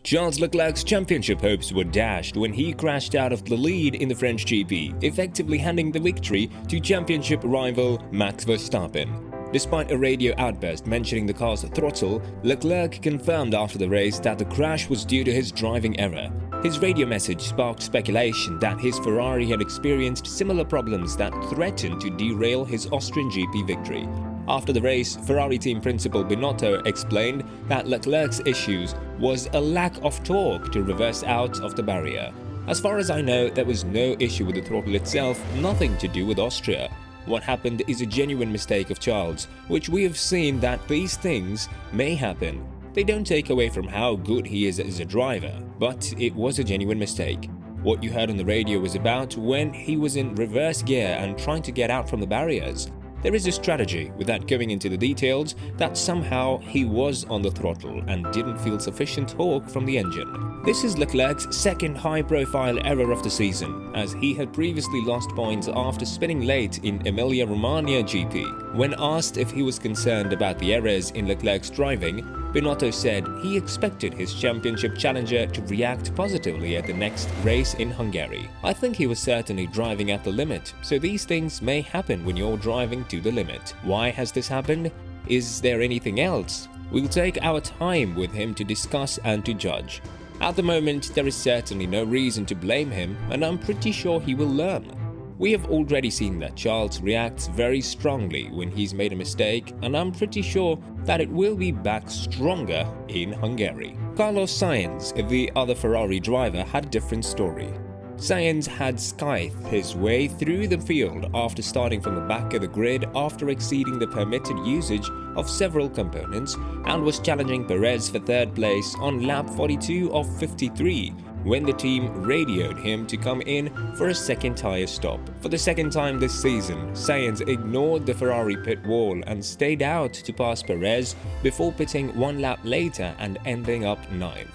Charles Leclerc's championship hopes were dashed when he crashed out of the lead in the French GP, effectively handing the victory to championship rival Max Verstappen. Despite a radio outburst mentioning the car's throttle, Leclerc confirmed after the race that the crash was due to his driving error. His radio message sparked speculation that his Ferrari had experienced similar problems that threatened to derail his Austrian GP victory. After the race, Ferrari team principal Binotto explained that Leclerc's issues was a lack of torque to reverse out of the barrier. As far as I know, there was no issue with the throttle itself, nothing to do with Austria. What happened is a genuine mistake of Charles, which we have seen that these things may happen. They don't take away from how good he is as a driver, but it was a genuine mistake. What you heard on the radio was about when he was in reverse gear and trying to get out from the barriers. There is a strategy, without going into the details, that somehow he was on the throttle and didn't feel sufficient torque from the engine. This is Leclerc's second high-profile error of the season, as he had previously lost points after spinning late in Emilia-Romagna GP. When asked if he was concerned about the errors in Leclerc's driving, Binotto said he expected his championship challenger to react positively at the next race in Hungary. I think he was certainly driving at the limit, so these things may happen when you're driving to the limit. Why has this happened? Is there anything else? We'll take our time with him to discuss and to judge. At the moment, there is certainly no reason to blame him, and I'm pretty sure he will learn. We have already seen that Charles reacts very strongly when he's made a mistake, and I'm pretty sure that it will be back stronger in Hungary. Carlos Sainz, the other Ferrari driver, had a different story. Sainz had skithed his way through the field after starting from the back of the grid after exceeding the permitted usage of several components and was challenging Perez for third place on lap 42 of 53 when the team radioed him to come in for a second tyre stop. For the second time this season, Sainz ignored the Ferrari pit wall and stayed out to pass Perez before pitting one lap later and ending up 9th.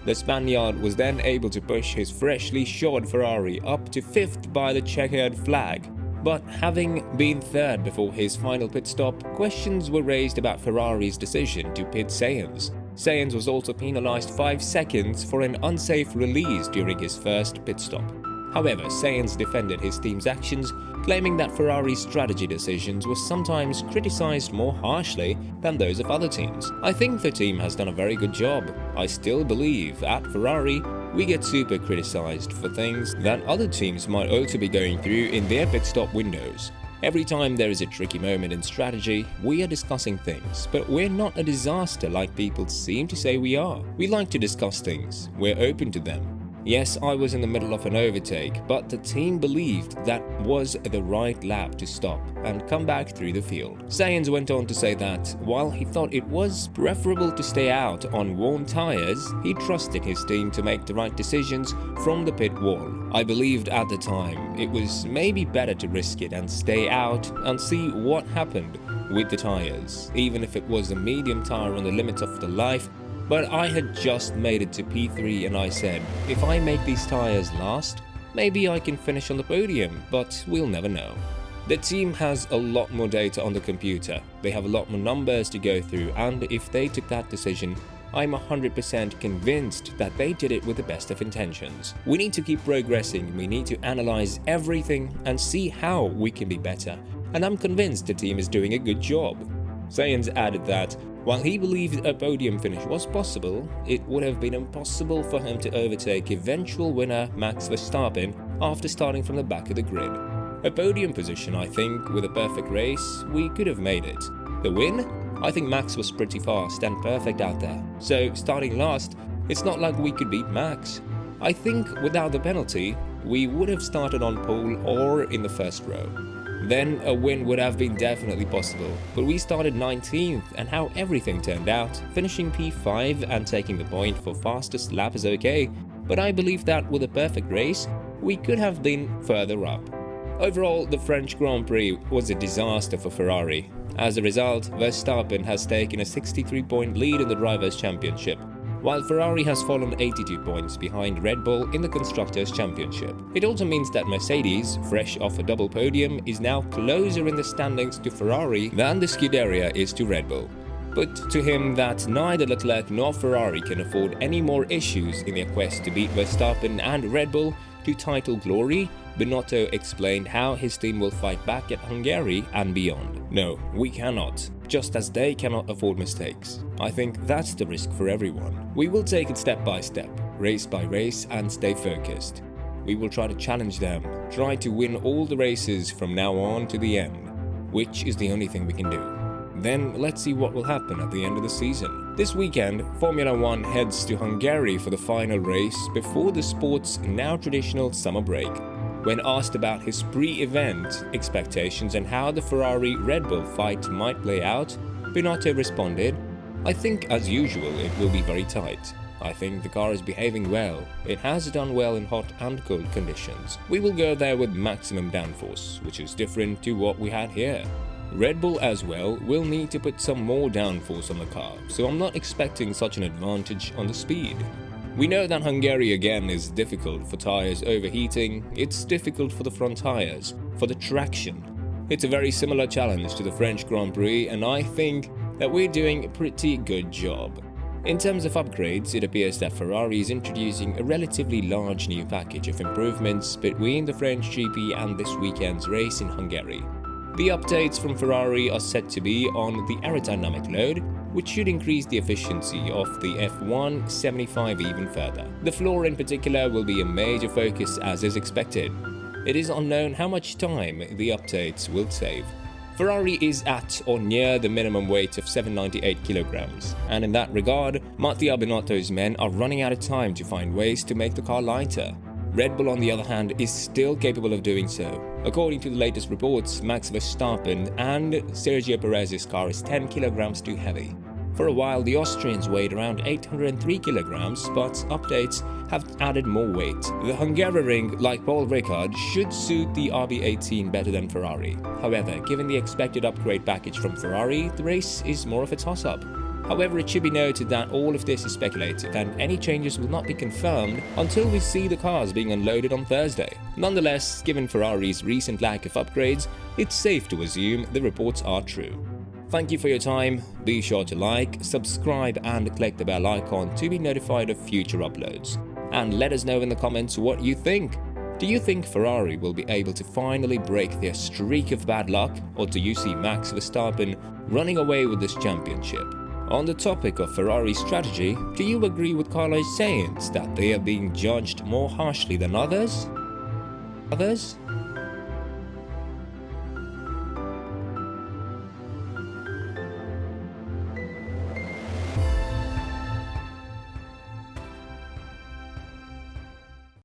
The Spaniard was then able to push his freshly shod Ferrari up to 5th by the checkered flag. But having been 3rd before his final pit stop, questions were raised about Ferrari's decision to pit Sainz. Sainz was also penalized 5 seconds for an unsafe release during his first pit stop. However, Sainz defended his team's actions, claiming that Ferrari's strategy decisions were sometimes criticized more harshly than those of other teams. I think the team has done a very good job. I still believe at Ferrari, we get super criticized for things that other teams might also be going through in their pit stop windows. Every time there is a tricky moment in strategy, we are discussing things, but we're not a disaster like people seem to say we are. We like to discuss things, we're open to them. Yes, I was in the middle of an overtake, but the team believed that was the right lap to stop and come back through the field. Sainz went on to say that, while he thought it was preferable to stay out on worn tyres, he trusted his team to make the right decisions from the pit wall. I believed at the time it was maybe better to risk it and stay out and see what happened with the tyres, even if it was a medium tyre on the limit of the life. But I had just made it to P3 and I said, if I make these tyres last, maybe I can finish on the podium, but we'll never know. The team has a lot more data on the computer, they have a lot more numbers to go through, and if they took that decision, I'm 100% convinced that they did it with the best of intentions. We need to keep progressing, we need to analyze everything and see how we can be better, and I'm convinced the team is doing a good job. Sainz added that, while he believed a podium finish was possible, it would have been impossible for him to overtake eventual winner Max Verstappen after starting from the back of the grid. A podium position, I think, with a perfect race, we could have made it. The win? I think Max was pretty fast and perfect out there, so starting last, it's not like we could beat Max. I think without the penalty, we would have started on pole or in the first row. Then a win would have been definitely possible, but we started 19th and how everything turned out, finishing P5 and taking the point for fastest lap is okay, but I believe that with a perfect race, we could have been further up. Overall, the French Grand Prix was a disaster for Ferrari. As a result, Verstappen has taken a 63-point lead in the Drivers' Championship, while Ferrari has fallen 82 points behind Red Bull in the Constructors' Championship. It also means that Mercedes, fresh off a double podium, is now closer in the standings to Ferrari than the Scuderia is to Red Bull. put to him that neither Leclerc nor Ferrari can afford any more issues in their quest to beat Verstappen and Red Bull to title glory, Binotto explained how his team will fight back at Hungary and beyond. No, we cannot, just as they cannot afford mistakes. I think that's the risk for everyone. We will take it step by step, race by race, and stay focused. We will try to challenge them, try to win all the races from now on to the end, which is the only thing we can do. Then let's see what will happen at the end of the season. This weekend, Formula 1 heads to Hungary for the final race before the sport's now traditional summer break. When asked about his pre-event expectations and how the Ferrari-Red Bull fight might play out, Binotto responded, "I think as usual it will be very tight. I think the car is behaving well. It has done well in hot and cold conditions. We will go there with maximum downforce, which is different to what we had here. Red Bull as well will need to put some more downforce on the car, so I'm not expecting such an advantage on the speed. We know that Hungary again is difficult for tires overheating, it's difficult for the front tires, for the traction. It's a very similar challenge to the French Grand Prix, and I think that we're doing a pretty good job." In terms of upgrades, it appears that Ferrari is introducing a relatively large new package of improvements between the French GP and this weekend's race in Hungary. The updates from Ferrari are said to be on the aerodynamic load, which should increase the efficiency of the F175 even further. The floor in particular will be a major focus as is expected. It is unknown how much time the updates will save. Ferrari is at or near the minimum weight of 798 kilograms, and in that regard, Matteo Binotto's men are running out of time to find ways to make the car lighter. Red Bull, on the other hand, is still capable of doing so. According to the latest reports, Max Verstappen and Sergio Perez's car is 10 kilograms too heavy. For a while, the Austrians weighed around 803 kilograms, but updates have added more weight. The Hungaroring, like Paul Ricard, should suit the RB18 better than Ferrari. However, given the expected upgrade package from Ferrari, the race is more of a toss-up. However, it should be noted that all of this is speculative and any changes will not be confirmed until we see the cars being unloaded on Thursday. Nonetheless, given Ferrari's recent lack of upgrades, it's safe to assume the reports are true. Thank you for your time. Be sure to like, subscribe and click the bell icon to be notified of future uploads. And let us know in the comments what you think. Do you think Ferrari will be able to finally break their streak of bad luck, or do you see Max Verstappen running away with this championship? On the topic of Ferrari's strategy, do you agree with Carlos Sainz that they are being judged more harshly than others?